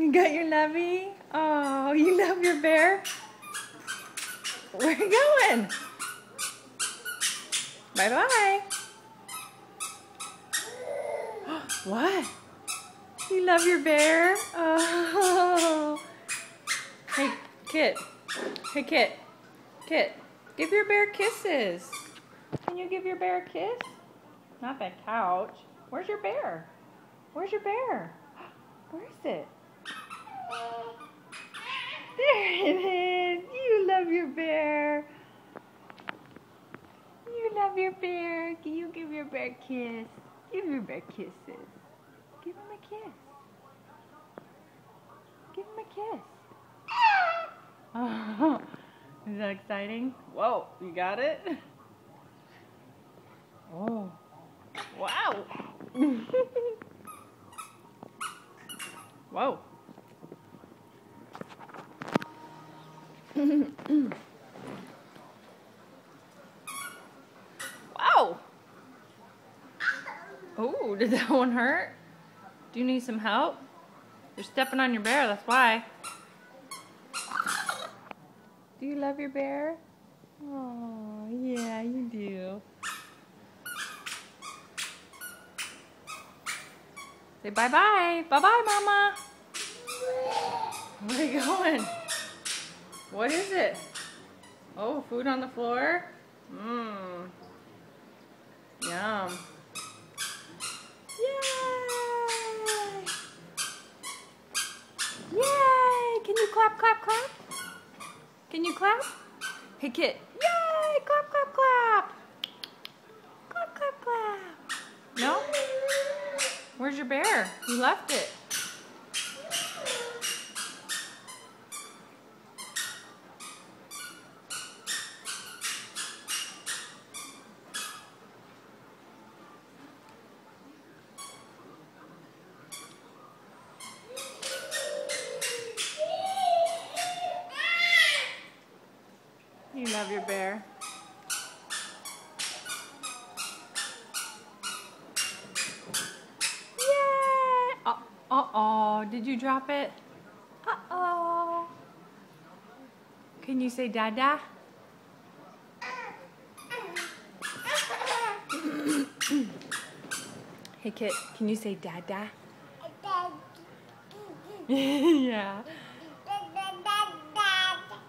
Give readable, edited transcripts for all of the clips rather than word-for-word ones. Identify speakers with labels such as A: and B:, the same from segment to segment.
A: You got your lovey? Oh, you love your bear? Where are you going? Bye-bye. What? You love your bear? Oh. Hey, Kit. Hey, Kit. Kit, give your bear kisses. Can you give your bear a kiss? Not that couch. Where's your bear? Where's your bear? Where is it? There it is. You love your bear. You love your bear. Can you give your bear a kiss? Give your bear kisses. Give him a kiss. Give him a kiss. Oh, is that exciting? Whoa, you got it? Oh, wow. Whoa. Wow. Oh, did that one hurt? Do you need some help? You're stepping on your bear, that's why. Do you love your bear? Oh, yeah, you do. Say bye-bye. Bye-bye, Mama. Where are you going? What is it? Oh, food on the floor? Mmm. Yum. Yay! Yay! Can you clap, clap, clap? Can you clap? Hey, Kit. Yay! Clap, clap, clap. Clap, clap, clap. No? Where's your bear? You left it. You love your bear. Yay! Uh-oh. Did you drop it? Uh-oh. Can you say Dada? Hey, Kit. Can you say Dada? Yeah.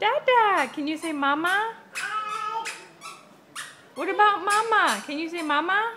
A: Dada. Can you say Mama? What about Mama? Can you say Mama?